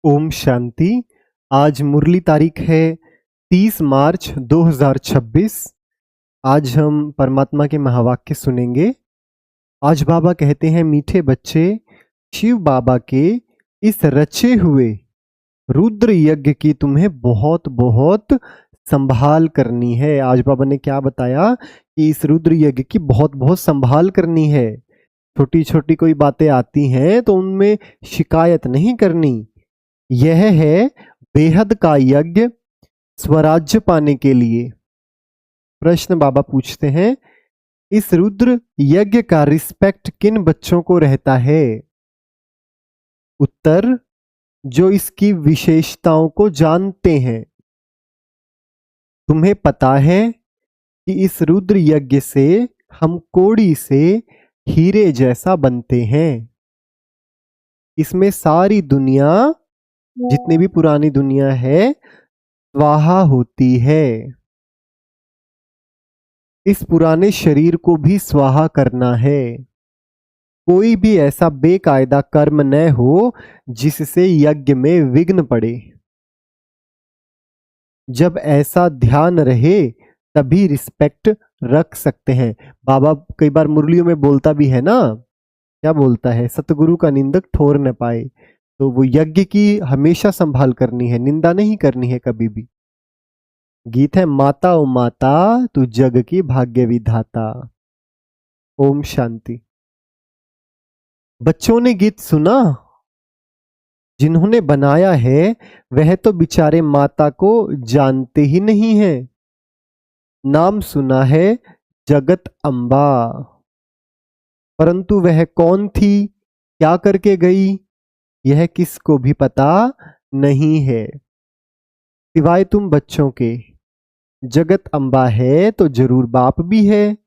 ओम शांति। आज मुरली तारीख है 30 मार्च 2026। आज हम परमात्मा के महावाक्य सुनेंगे। आज बाबा कहते हैं, मीठे बच्चे, शिव बाबा के इस रचे हुए रुद्र यज्ञ की तुम्हें बहुत बहुत संभाल करनी है। आज बाबा ने क्या बताया कि इस रुद्र यज्ञ की बहुत बहुत संभाल करनी है। छोटी छोटी कोई बातें आती हैं तो उनमें शिकायत नहीं करनी। यह है बेहद का यज्ञ स्वराज्य पाने के लिए। प्रश्न बाबा पूछते हैं, इस रुद्र यज्ञ का रिस्पेक्ट किन बच्चों को रहता है? उत्तर, जो इसकी विशेषताओं को जानते हैं। तुम्हें पता है कि इस रुद्र यज्ञ से हम कोड़ी से हीरे जैसा बनते हैं। इसमें सारी दुनिया, जितनी भी पुरानी दुनिया है, स्वाहा होती है। इस पुराने शरीर को भी स्वाहा करना है। कोई भी ऐसा बेकायदा कर्म न हो जिससे यज्ञ में विघ्न पड़े। जब ऐसा ध्यान रहे तभी रिस्पेक्ट रख सकते हैं। बाबा कई बार मुरलियों में बोलता भी है ना, क्या बोलता है, सतगुरु का निंदक ठोर न पाए। तो वो यज्ञ की हमेशा संभाल करनी है, निंदा नहीं करनी है कभी भी। गीत है, माता ओ माता तू जग की भाग्य विधाता। ओम शांति। बच्चों ने गीत सुना? जिन्होंने बनाया है वह तो बेचारे माता को जानते ही नहीं है। नाम सुना है जगत अम्बा, परंतु वह कौन थी, क्या करके गई, यह किसको भी पता नहीं है सिवाय तुम बच्चों के। जगत अम्बा है तो जरूर बाप भी है,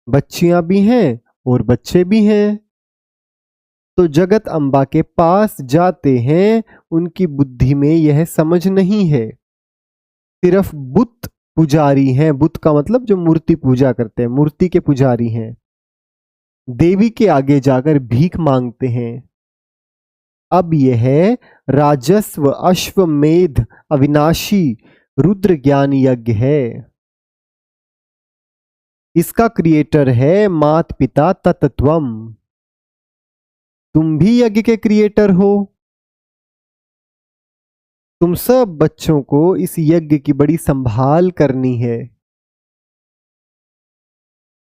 बच्चियां भी हैं और बच्चे भी हैं। तो जगत अम्बा के पास जाते हैं, उनकी बुद्धि में यह समझ नहीं है। सिर्फ बुत पुजारी हैं। बुत का मतलब जो मूर्ति पूजा करते हैं, मूर्ति के पुजारी हैं। देवी के आगे जाकर भीख मांगते हैं। अब यह राजस्व अश्वमेध अविनाशी रुद्र ज्ञान यज्ञ है। इसका क्रिएटर है मात पिता तत्त्वम। तुम भी यज्ञ के क्रिएटर हो। तुम सब बच्चों को इस यज्ञ की बड़ी संभाल करनी है।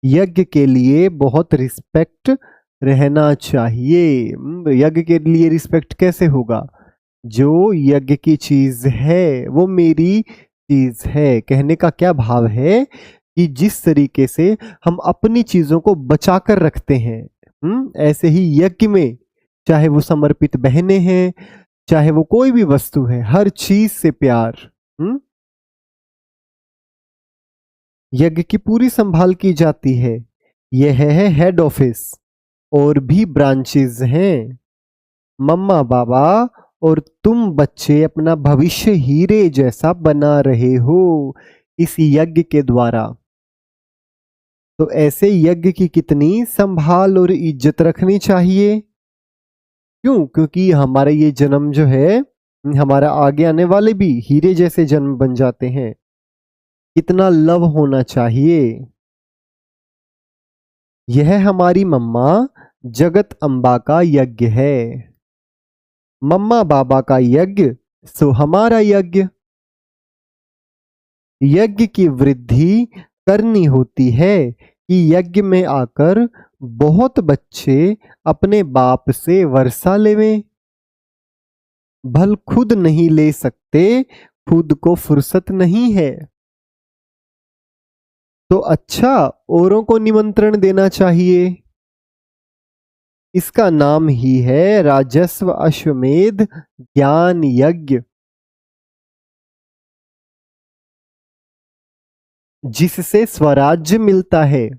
यज्ञ के लिए बहुत रिस्पेक्ट रहना चाहिए। यज्ञ के लिए रिस्पेक्ट कैसे होगा? जो यज्ञ की चीज है वो मेरी चीज है। कहने का क्या भाव है कि जिस तरीके से हम अपनी चीजों को बचाकर रखते हैं, ऐसे ही यज्ञ में, चाहे वो समर्पित बहनें हैं, चाहे वो कोई भी वस्तु है, हर चीज से प्यार। यज्ञ की पूरी संभाल की जाती है। यह है हेड ऑफिस। और भी ब्रांचेस हैं। मम्मा बाबा और तुम बच्चे अपना भविष्य हीरे जैसा बना रहे हो इस यज्ञ के द्वारा। तो ऐसे यज्ञ की कितनी संभाल और इज्जत रखनी चाहिए। क्यों? क्योंकि हमारा ये जन्म जो है, हमारा आगे आने वाले भी हीरे जैसे जन्म बन जाते हैं। कितना लव होना चाहिए। यह हमारी मम्मा जगत अम्बा का यज्ञ है। मम्मा बाबा का यज्ञ सो हमारा यज्ञ। यज्ञ की वृद्धि करनी होती है कि यज्ञ में आकर बहुत बच्चे अपने बाप से वर्षा लेवें। भल खुद नहीं ले सकते, खुद को फुर्सत नहीं है, तो अच्छा औरों को निमंत्रण देना चाहिए। इसका नाम ही है राजस्व अश्वमेध ज्ञान यज्ञ, जिससे स्वराज्य मिलता है।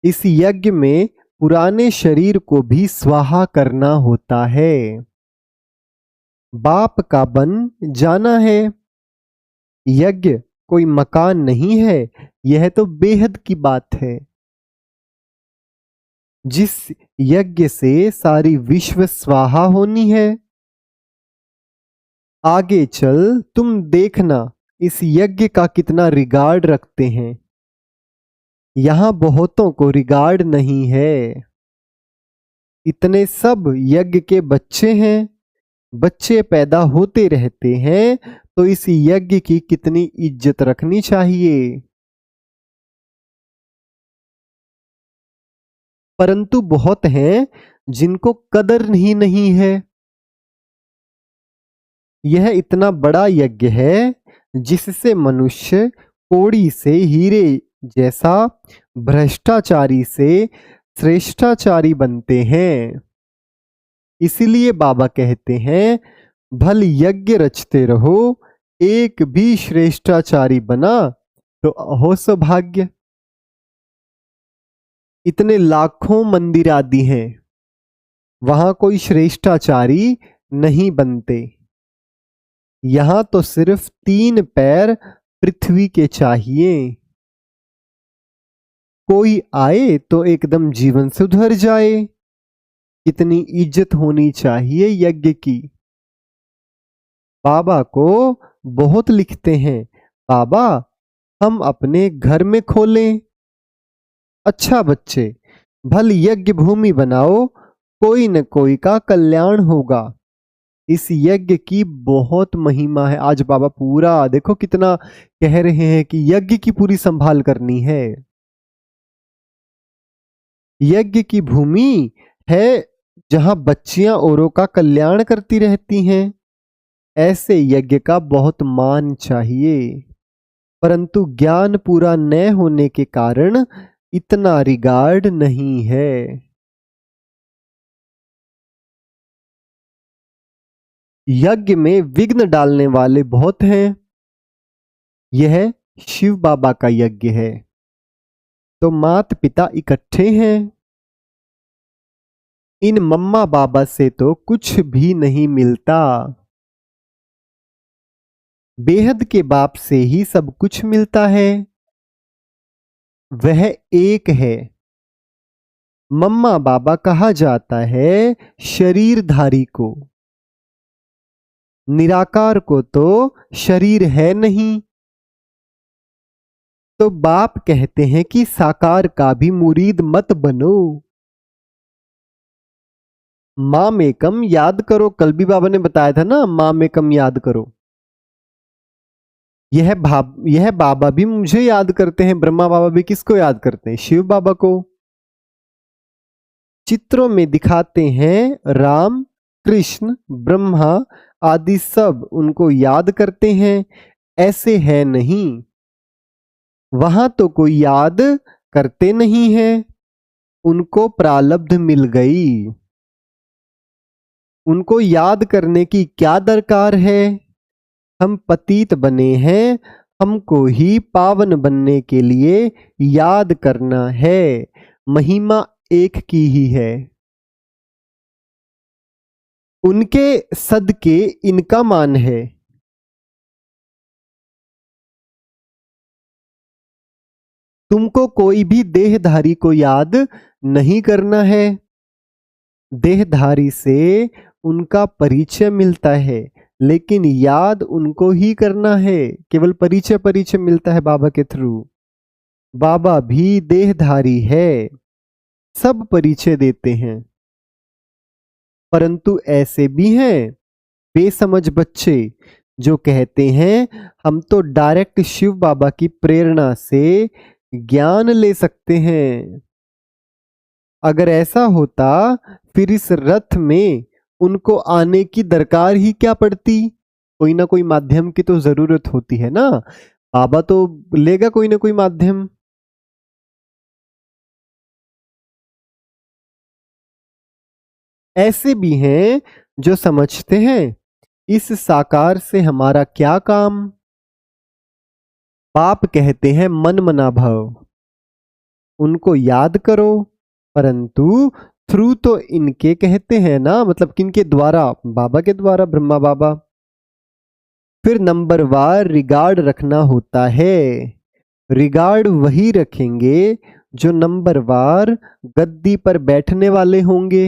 इस यज्ञ में पुराने शरीर को भी स्वाहा करना होता है। बाप का बन जाना है। यज्ञ कोई मकान नहीं है, यह तो बेहद की बात है। जिस यज्ञ से सारी विश्व स्वाहा होनी है, आगे चल तुम देखना इस यज्ञ का कितना रिगार्ड रखते हैं। यहाँ बहुतों को रिगार्ड नहीं है। इतने सब यज्ञ के बच्चे हैं, बच्चे पैदा होते रहते हैं, तो इस यज्ञ की कितनी इज्जत रखनी चाहिए। परंतु बहुत हैं जिनको कदर ही नहीं है। यह इतना बड़ा यज्ञ है जिससे मनुष्य कौड़ी से हीरे जैसा, भ्रष्टाचारी से श्रेष्ठाचारी बनते हैं। इसीलिए बाबा कहते हैं भल यज्ञ रचते रहो, एक भी श्रेष्ठाचारी बना तो अहो सौभाग्य। इतने लाखों मंदिर आदि हैं, वहां कोई श्रेष्ठाचारी नहीं बनते। यहां तो सिर्फ 3 पैर पृथ्वी के चाहिए। कोई आए तो एकदम जीवन सुधर जाए। कितनी इज्जत होनी चाहिए यज्ञ की। बाबा को बहुत लिखते हैं, बाबा हम अपने घर में खोलें। अच्छा बच्चे, भल यज्ञ भूमि बनाओ, कोई न कोई का कल्याण होगा। इस यज्ञ की बहुत महिमा है। आज बाबा पूरा देखो कितना कह रहे हैं कि यज्ञ की पूरी संभाल करनी है। यज्ञ की भूमि है जहां बच्चियां औरों का कल्याण करती रहती हैं। ऐसे यज्ञ का बहुत मान चाहिए। परंतु ज्ञान पूरा न होने के कारण इतना रिगार्ड नहीं है। यज्ञ में विघ्न डालने वाले बहुत हैं। यह शिव बाबा का यज्ञ है, तो माता पिता इकट्ठे हैं। इन मम्मा बाबा से तो कुछ भी नहीं मिलता। बेहद के बाप से ही सब कुछ मिलता है। वह एक है। मम्मा बाबा कहा जाता है शरीरधारी को। निराकार को तो शरीर है नहीं। तो बाप कहते हैं कि साकार का भी मुरीद मत बनो। माम एकम याद करो, कल भी बाबा ने बताया था ना, माम एकम याद करो। यह बाबा भी मुझे याद करते हैं। ब्रह्मा बाबा भी किसको याद करते हैं? शिव बाबा को। चित्रों में दिखाते हैं राम, कृष्ण, ब्रह्मा आदि सब उनको याद करते हैं। ऐसे है नहीं। वहां तो कोई याद करते नहीं है, उनको प्रारब्ध मिल गई। उनको याद करने की क्या दरकार है? हम पतित बने हैं, हमको ही पावन बनने के लिए याद करना है। महिमा एक की ही है। उनके सदके इनका मान है। तुमको कोई भी देहधारी को याद नहीं करना है। देहधारी से उनका परिचय मिलता है, लेकिन याद उनको ही करना है। केवल परिचय परिचय मिलता है बाबा के थ्रू। बाबा भी देहधारी है, सब परिचय देते हैं। परंतु ऐसे भी हैं बेसमझ बच्चे जो कहते हैं हम तो डायरेक्ट शिव बाबा की प्रेरणा से ज्ञान ले सकते हैं। अगर ऐसा होता फिर इस रथ में उनको आने की दरकार ही क्या पड़ती? कोई ना कोई माध्यम की तो जरूरत होती है ना। बाबा तो लेगा कोई ना कोई माध्यम। ऐसे भी हैं जो समझते हैं इस साकार से हमारा क्या काम। बाप कहते हैं मन मना भव, उनको याद करो। परंतु थ्रू तो इनके कहते हैं ना, मतलब किनके द्वारा? बाबा के द्वारा, ब्रह्मा बाबा। फिर नंबरवार रिगार्ड रखना होता है। रिगार्ड वही रखेंगे जो नंबरवार गद्दी पर बैठने वाले होंगे।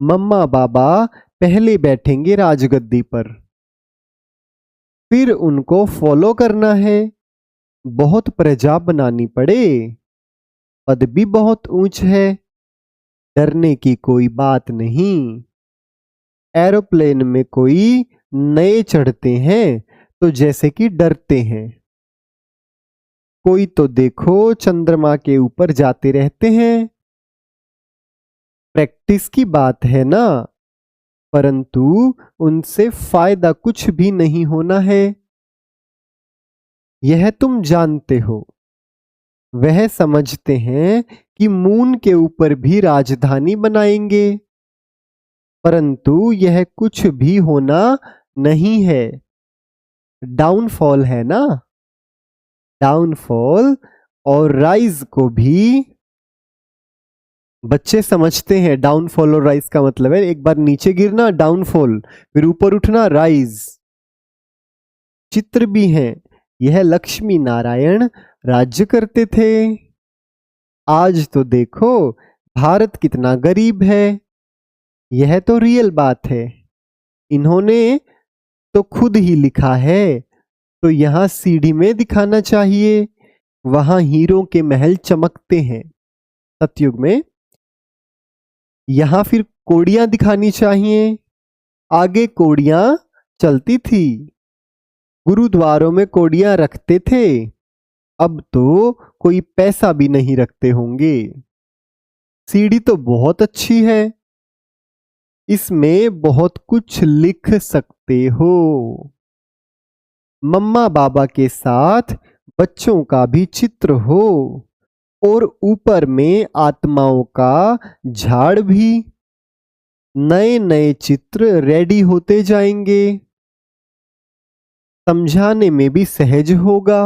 मम्मा बाबा पहले बैठेंगे राजगद्दी पर, फिर उनको फॉलो करना है। बहुत प्रजा बनानी पड़े, पद भी बहुत ऊंच है, डरने की कोई बात नहीं। एरोप्लेन में कोई नए चढ़ते हैं तो जैसे कि डरते हैं। कोई तो देखो चंद्रमा के ऊपर जाते रहते हैं। प्रैक्टिस की बात है ना, परंतु उनसे फायदा कुछ भी नहीं होना है, यह तुम जानते हो। वह समझते हैं कि मून के ऊपर भी राजधानी बनाएंगे, परंतु यह कुछ भी होना नहीं है। डाउनफॉल है ना, डाउनफॉल और राइज को भी बच्चे समझते हैं। डाउनफॉल और राइज का मतलब है एक बार नीचे गिरना डाउनफॉल, फिर ऊपर उठना राइज। चित्र भी हैं, यह लक्ष्मी नारायण राज्य करते थे। आज तो देखो भारत कितना गरीब है, यह तो रियल बात है। इन्होंने तो खुद ही लिखा है, तो यहां सीढ़ी में दिखाना चाहिए। वहां हीरों के महल चमकते हैं सतयुग में, यहां फिर कोड़ियां दिखानी चाहिए। आगे कोड़ियां चलती थी, गुरुद्वारों में कोड़ियां रखते थे। अब तो कोई पैसा भी नहीं रखते होंगे। सीढ़ी तो बहुत अच्छी है, इसमें बहुत कुछ लिख सकते हो। मम्मा बाबा के साथ बच्चों का भी चित्र हो, और ऊपर में आत्माओं का झाड़ भी। नए नए चित्र रेडी होते जाएंगे, समझाने में भी सहज होगा।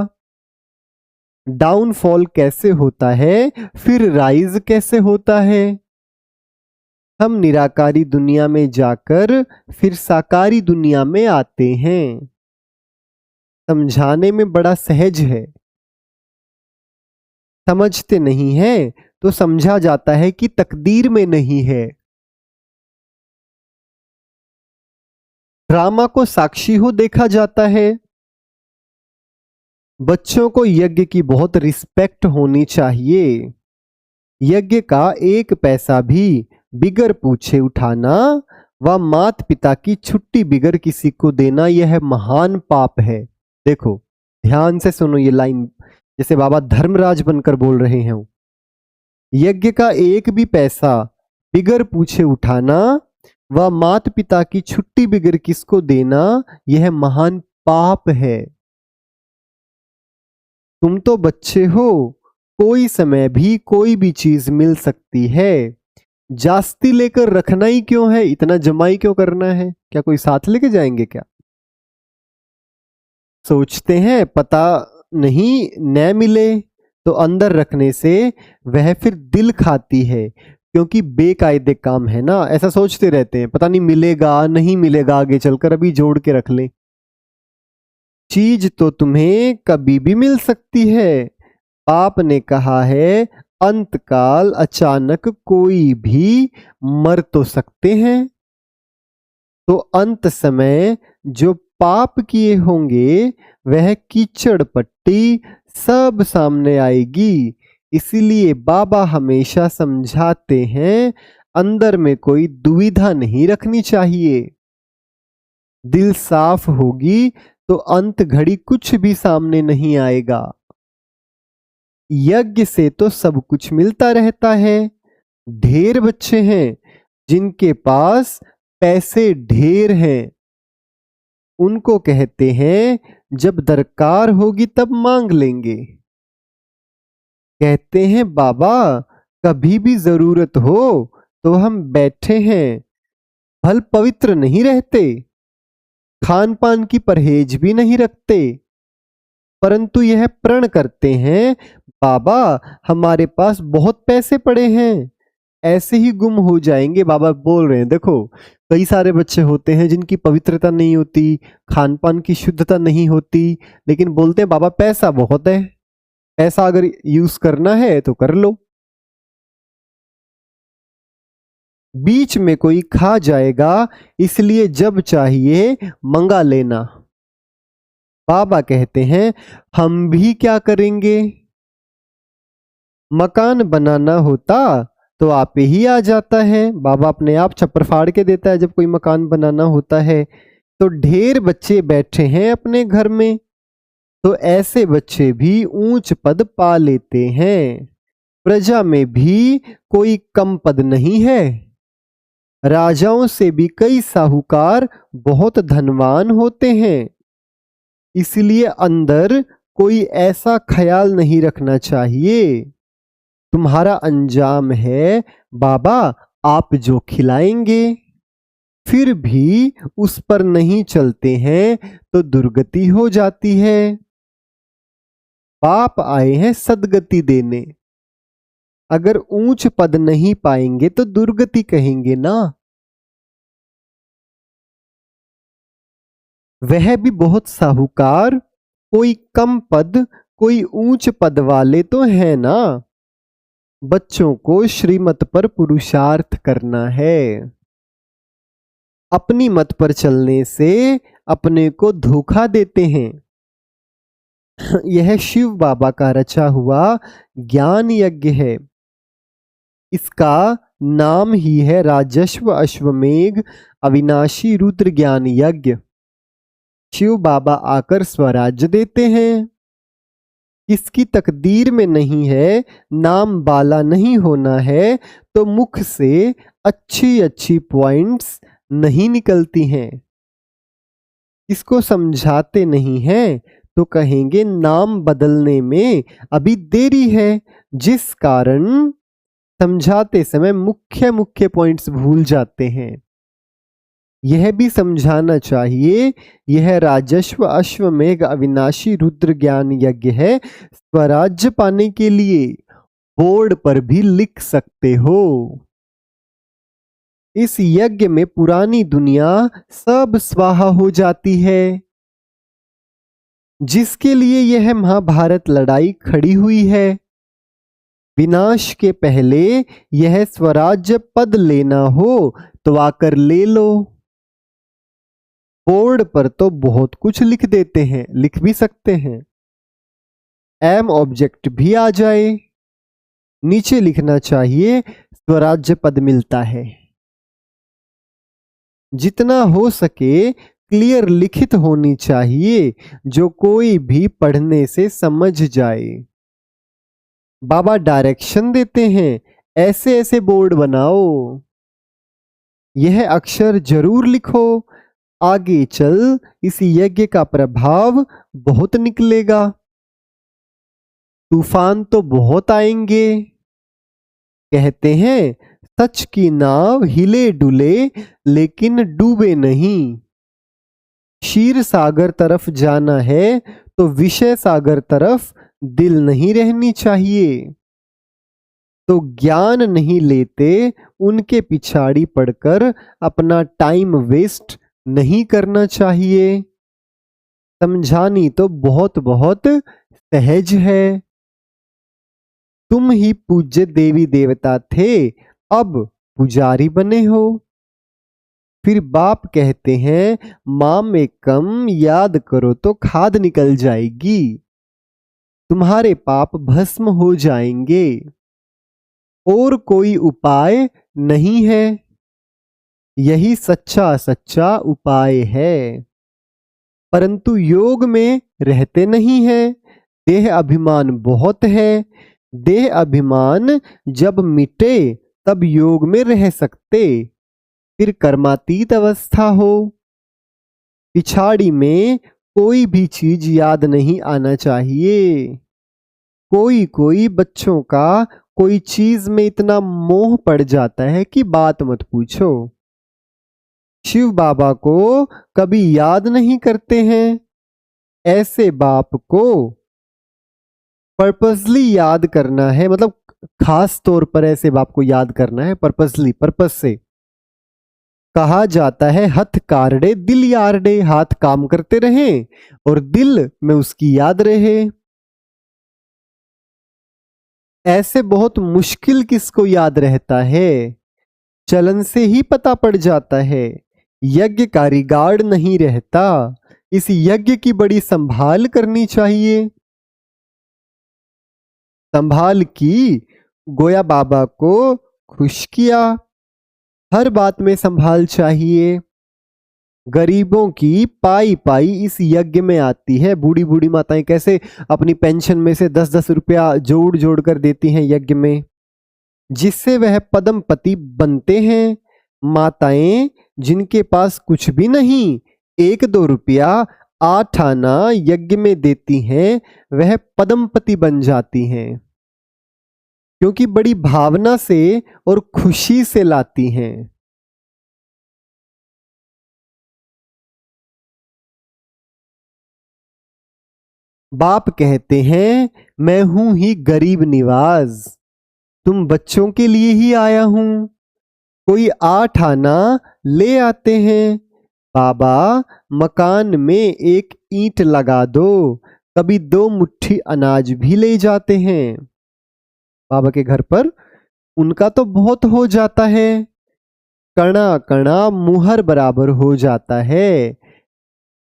डाउनफॉल कैसे होता है, फिर राइज कैसे होता है। हम निराकारी दुनिया में जाकर फिर साकारी दुनिया में आते हैं। समझाने में बड़ा सहज है, समझते नहीं है तो समझा जाता है कि तकदीर में नहीं है। ड्रामा को साक्षी हो देखा जाता है। बच्चों को यज्ञ की बहुत रिस्पेक्ट होनी चाहिए। यज्ञ का एक पैसा भी बिगर पूछे उठाना व मात पिता की छुट्टी बिगर किसी को देना, यह महान पाप है। देखो ध्यान से सुनो ये लाइन, जैसे बाबा धर्मराज बनकर बोल रहे हैं। यज्ञ का एक भी पैसा बिगर पूछे उठाना व मात पिता की छुट्टी बिगर किसको देना, यह महान पाप है। तुम तो बच्चे हो, कोई समय भी कोई भी चीज मिल सकती है। जास्ती लेकर रखना ही क्यों है, इतना जमाई क्यों करना है, क्या कोई साथ लेके जाएंगे क्या। सोचते हैं पता नहीं न मिले, तो अंदर रखने से वह फिर दिल खाती है, क्योंकि बेकायदे काम है ना। ऐसा सोचते रहते हैं पता नहीं मिलेगा नहीं मिलेगा आगे चलकर, अभी जोड़ के रख लें। चीज तो तुम्हें कभी भी मिल सकती है। बाप ने कहा है अंतकाल अचानक कोई भी मर तो सकते हैं, तो अंत समय जो पाप किए होंगे वह कीचड़ पट्टी सब सामने आएगी। इसीलिए बाबा हमेशा समझाते हैं अंदर में कोई दुविधा नहीं रखनी चाहिए। दिल साफ होगी तो अंत घड़ी कुछ भी सामने नहीं आएगा। यज्ञ से तो सब कुछ मिलता रहता है। ढेर बच्चे हैं जिनके पास पैसे ढेर हैं, उनको कहते हैं जब दरकार होगी तब मांग लेंगे। कहते हैं बाबा कभी भी जरूरत हो तो हम बैठे हैं। फल पवित्र नहीं रहते, खान पान की परहेज भी नहीं रखते, परंतु यह प्रण करते हैं बाबा हमारे पास बहुत पैसे पड़े हैं, ऐसे ही गुम हो जाएंगे। बाबा बोल रहे हैं देखो कई सारे बच्चे होते हैं जिनकी पवित्रता नहीं होती, खान पान की शुद्धता नहीं होती, लेकिन बोलते हैं बाबा पैसा बहुत है, पैसा अगर यूज करना है तो कर लो। बीच में कोई खा जाएगा, इसलिए जब चाहिए मंगा लेना। बाबा कहते हैं हम भी क्या करेंगे, मकान बनाना होता तो आप ही आ जाता है। बाबा अपने आप छप्पर फाड़ के देता है जब कोई मकान बनाना होता है। तो ढेर बच्चे बैठे हैं अपने घर में, तो ऐसे बच्चे भी ऊंच पद पा लेते हैं। प्रजा में भी कोई कम पद नहीं है। राजाओं से भी कई साहूकार बहुत धनवान होते हैं। इसलिए अंदर कोई ऐसा ख्याल नहीं रखना चाहिए। तुम्हारा अंजाम है बाबा आप जो खिलाएंगे। फिर भी उस पर नहीं चलते हैं तो दुर्गति हो जाती है। बाप आए हैं सद्गति देने, अगर ऊंच पद नहीं पाएंगे तो दुर्गति कहेंगे ना। वह भी बहुत साहूकार, कोई कम पद कोई ऊंच पद वाले तो है ना। बच्चों को श्रीमत पर पुरुषार्थ करना है। अपनी मत पर चलने से अपने को धोखा देते हैं। यह शिव बाबा का रचा हुआ ज्ञान यज्ञ है। इसका नाम ही है राजस्व अश्वमेघ अविनाशी रुद्र ज्ञान यज्ञ। शिव बाबा आकर स्वराज्य देते हैं। किसकी तकदीर में नहीं है, नाम बाला नहीं होना है, तो मुख से अच्छी अच्छी पॉइंट्स नहीं निकलती हैं। इसको समझाते नहीं हैं तो कहेंगे नाम बदलने में अभी देरी है, जिस कारण समझाते समय मुख्य मुख्य पॉइंट्स भूल जाते हैं। यह भी समझाना चाहिए यह राजस्व अश्वमेघ अविनाशी रुद्र ज्ञान यज्ञ है। स्वराज्य पाने के लिए बोर्ड पर भी लिख सकते हो। इस यज्ञ में पुरानी दुनिया सब स्वाहा हो जाती है। जिसके लिए यह महाभारत लड़ाई खड़ी हुई है। विनाश के पहले यह स्वराज्य पद लेना हो तो आकर ले लो। बोर्ड पर तो बहुत कुछ लिख देते हैं, लिख भी सकते हैं, एम ऑब्जेक्ट भी आ जाए। नीचे लिखना चाहिए स्वराज्य पद मिलता है। जितना हो सके क्लियर लिखित होनी चाहिए, जो कोई भी पढ़ने से समझ जाए। बाबा डायरेक्शन देते हैं ऐसे ऐसे बोर्ड बनाओ, यह अक्षर जरूर लिखो, आगे चल इस यज्ञ का प्रभाव बहुत निकलेगा। तूफान तो बहुत आएंगे। कहते हैं सच की नाव हिले डुले लेकिन डूबे नहीं। क्षीर सागर तरफ जाना है तो विषय सागर तरफ दिल नहीं रहनी चाहिए। तो ज्ञान नहीं लेते उनके पिछाड़ी पड़कर अपना टाइम वेस्ट नहीं करना चाहिए। समझानी तो बहुत बहुत सहज है। तुम ही पूज्य देवी देवता थे, अब पुजारी बने हो। फिर बाप कहते हैं माँ में कम याद करो तो खाद निकल जाएगी, तुम्हारे पाप भस्म हो जाएंगे। और कोई उपाय नहीं है, यही सच्चा सच्चा उपाय है। परंतु योग में रहते नहीं हैं, देह अभिमान बहुत है। देह अभिमान जब मिटे तब योग में रह सकते, फिर कर्मातीत अवस्था हो। पिछाड़ी में कोई भी चीज याद नहीं आना चाहिए। कोई कोई बच्चों का कोई चीज में इतना मोह पड़ जाता है कि बात मत पूछो। शिव बाबा को कभी याद नहीं करते हैं। ऐसे बाप को पर्पसली याद करना है, मतलब खास तौर पर ऐसे बाप को याद करना है पर्पसली, पर्पस से। कहा जाता है हथ कारडे दिल यारडे, हाथ काम करते रहे और दिल में उसकी याद रहे। ऐसे बहुत मुश्किल किसको याद रहता है। चलन से ही पता पड़ जाता है। यज्ञ का रिगार्ड नहीं रहता। इस यज्ञ की बड़ी संभाल करनी चाहिए। संभाल की, गोया बाबा को खुश किया। हर बात में संभाल चाहिए। गरीबों की पाई पाई इस यज्ञ में आती है। बूढ़ी बूढ़ी माताएं कैसे अपनी पेंशन में से 10-10 रुपया जोड़ जोड़ कर देती हैं यज्ञ में, जिससे वह पद्मपति बनते हैं। माताएं जिनके पास कुछ भी नहीं, 1-2 रुपया 8 आना यज्ञ में देती हैं, वह पद्मपति बन जाती हैं, क्योंकि बड़ी भावना से और खुशी से लाती हैं। बाप कहते हैं, मैं हूं ही गरीब निवाज, तुम बच्चों के लिए ही आया हूं। कोई 8 आना ले आते हैं। बाबा, मकान में एक ईंट लगा दो। कभी 2 मुट्ठी अनाज भी ले जाते हैं। बाबा के घर पर उनका तो बहुत हो जाता है, कणा कणा मुहर बराबर हो जाता है।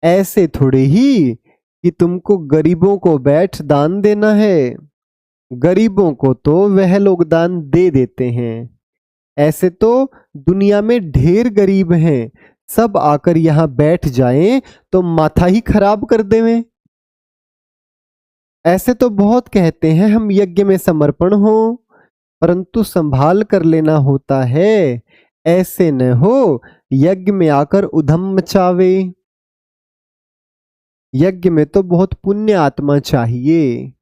ऐसे थोड़े ही कि तुमको गरीबों को बैठ दान देना है। गरीबों को तो वह लोग दान दे देते हैं। ऐसे तो दुनिया में ढेर गरीब हैं, सब आकर यहां बैठ जाएं तो माथा ही खराब कर देवें। ऐसे तो बहुत कहते हैं हम यज्ञ में समर्पण हो, परंतु संभाल कर लेना होता है। ऐसे न हो यज्ञ में आकर उधम मचावे। यज्ञ में तो बहुत पुण्य आत्मा चाहिए,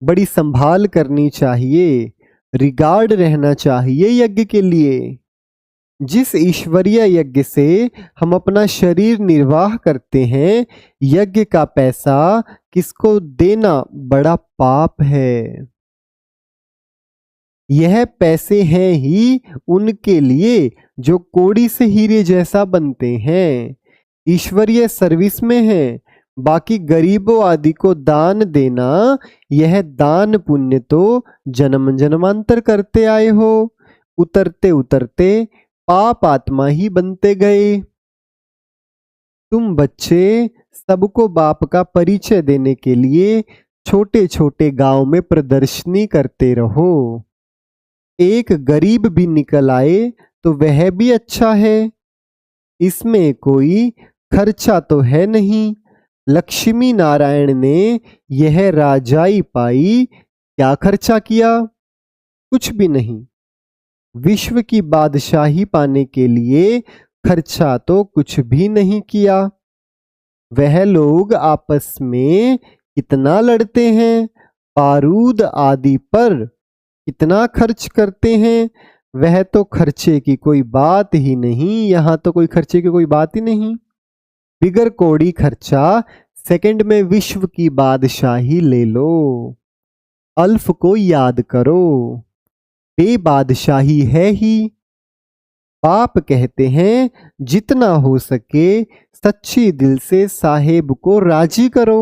बड़ी संभाल करनी चाहिए, रिगार्ड रहना चाहिए यज्ञ के लिए। जिस ईश्वरीय यज्ञ से हम अपना शरीर निर्वाह करते हैं, यज्ञ का पैसा किसको देना बड़ा पाप है। यह पैसे हैं ही उनके लिए जो कोड़ी से हीरे जैसा बनते हैं, ईश्वरीय सर्विस में है। बाकी गरीबों आदि को दान देना, यह दान पुण्य तो जन्म जन्मांतर करते आए हो। उतरते उतरते पाप आत्मा ही बनते गए। तुम बच्चे सबको बाप का परिचय देने के लिए छोटे छोटे गांव में प्रदर्शनी करते रहो। एक गरीब भी निकल आए तो वह भी अच्छा है। इसमें कोई खर्चा तो है नहीं। लक्ष्मी नारायण ने यह राजाई पाई, क्या खर्चा किया? कुछ भी नहीं। विश्व की बादशाही पाने के लिए खर्चा तो कुछ भी नहीं किया। वह लोग आपस में कितना लड़ते हैं, बारूद आदि पर कितना खर्च करते हैं। वह तो खर्चे की कोई बात ही नहीं। यहां तो कोई खर्चे की कोई बात ही नहीं। बिगर कौड़ी खर्चा, सेकंड में विश्व की बादशाही ले लो। अल्फ को याद करो, बेबादशाही है ही। बाप कहते हैं, जितना हो सके सच्ची दिल से साहेब को राजी करो,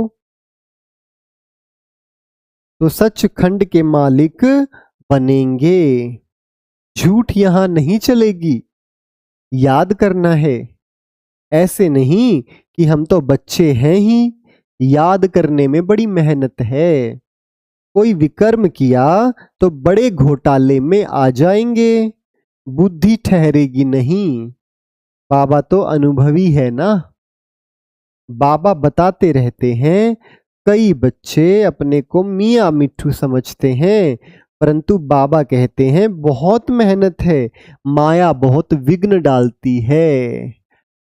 तो सचखंड के मालिक बनेंगे। झूठ यहां नहीं चलेगी, याद करना है। ऐसे नहीं कि हम तो बच्चे हैं ही, याद करने में बड़ी मेहनत है। कोई विकर्म किया तो बड़े घोटाले में आ जाएंगे, बुद्धि ठहरेगी नहीं। बाबा तो अनुभवी है ना। बाबा बताते रहते हैं, कई बच्चे अपने को मियाँ मिट्ठू समझते हैं, परंतु बाबा कहते हैं बहुत मेहनत है, माया बहुत विघ्न डालती है।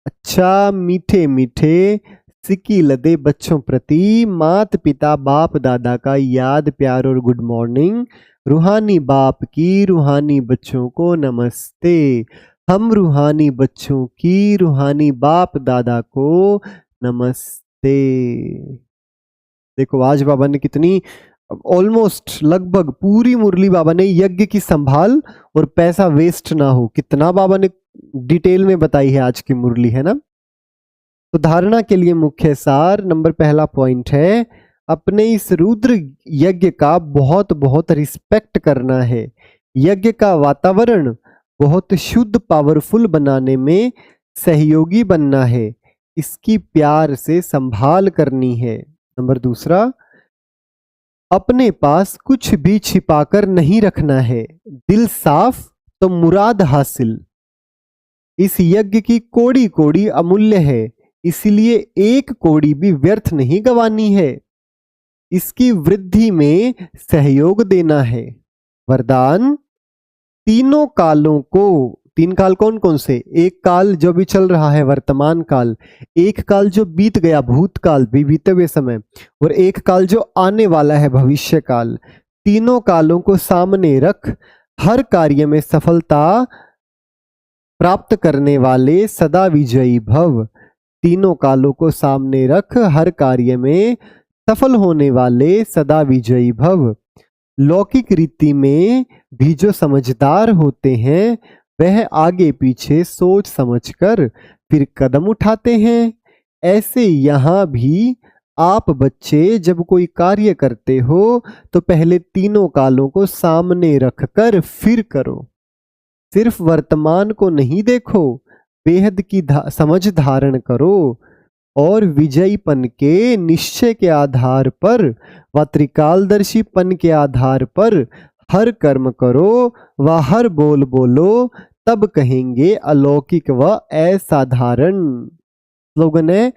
अच्छा, मीठे मीठे सिक्की लदे बच्चों प्रति मात पिता बाप दादा का याद प्यार और गुड मॉर्निंग। रूहानी बाप की रूहानी बच्चों को नमस्ते। हम रूहानी बच्चों की रूहानी बाप दादा को नमस्ते। देखो आज बाबा ने कितनी, ऑलमोस्ट लगभग पूरी मुरली बाबा ने यज्ञ की संभाल और पैसा वेस्ट ना हो, कितना बाबा ने डिटेल में बताई है आज की मुरली, है ना। तो धारणा के लिए मुख्य सार नंबर पहला पॉइंट है, अपने इस रुद्र यज्ञ का बहुत बहुत रिस्पेक्ट करना है। यज्ञ का वातावरण बहुत शुद्ध पावरफुल बनाने में सहयोगी बनना है, इसकी प्यार से संभाल करनी है। नंबर दूसरा, अपने पास कुछ भी छिपाकर नहीं रखना है, दिल साफ तो मुराद हासिल। इस यज्ञ की कोड़ी कोड़ी अमूल्य है, इसलिए एक कोड़ी भी व्यर्थ नहीं गंवानी है, इसकी वृद्धि में सहयोग देना है। वरदान, तीनों कालों को, तीन काल कौन कौन से? एक काल जो भी चल रहा है वर्तमान काल, एक काल जो बीत गया भूतकाल भी बीते हुए समय, और एक काल जो आने वाला है भविष्य काल। तीनों कालों को सामने रख हर कार्य में सफलता प्राप्त करने वाले सदा विजयी भव। तीनों कालों को सामने रख हर कार्य में सफल होने वाले सदा विजयी भव। लौकिक रीति में भी जो समझदार होते हैं वह आगे पीछे सोच समझकर फिर कदम उठाते हैं। ऐसे यहाँ भी आप बच्चे जब कोई कार्य करते हो तो पहले तीनों कालों को सामने रखकर फिर करो। सिर्फ वर्तमान को नहीं देखो, बेहद की समझ धारण करो और विजयीपन के निश्चय के आधार पर व त्रिकालदर्शीपन के आधार पर हर कर्म करो व हर बोल बोलो, तब कहेंगे अलौकिक व असाधारण। स्लोगन है,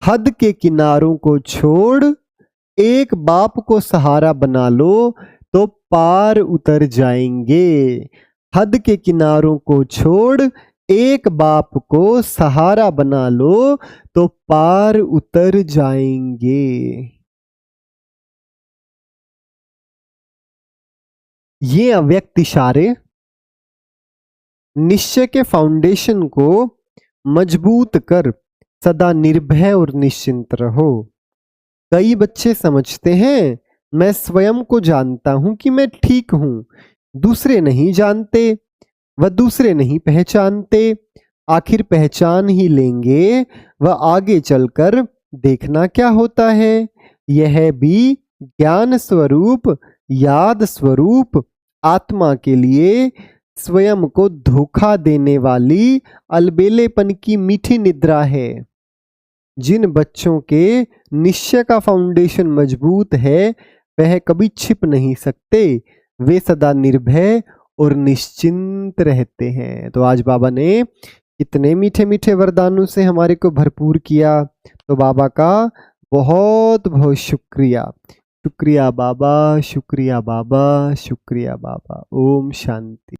हद के किनारों को छोड़ एक बाप को सहारा बना लो तो पार उतर जाएंगे। हद के किनारों को छोड़ एक बाप को सहारा बना लो तो पार उतर जाएंगे। ये अव्यक्त इशारे निश्चय के फाउंडेशन को मजबूत कर सदा निर्भय और निश्चिंत रहो। कई बच्चे समझते हैं मैं स्वयं को जानता हूं कि मैं ठीक हूं, दूसरे नहीं जानते व दूसरे नहीं पहचानते। आखिर पहचान ही लेंगे व आगे चलकर देखना क्या होता है। यह भी ज्ञान स्वरूप याद स्वरूप आत्मा के लिए स्वयं को धोखा देने वाली अलबेलेपन की मीठी निद्रा है। जिन बच्चों के निश्चय का फाउंडेशन मजबूत है वह कभी छिप नहीं सकते, वे सदा निर्भय और निश्चिंत रहते हैं। तो आज बाबा ने इतने मीठे मीठे वरदानों से हमारे को भरपूर किया, तो बाबा का बहुत बहुत शुक्रिया। शुक्रिया बाबा, शुक्रिया बाबा, शुक्रिया बाबा। ओम शांति।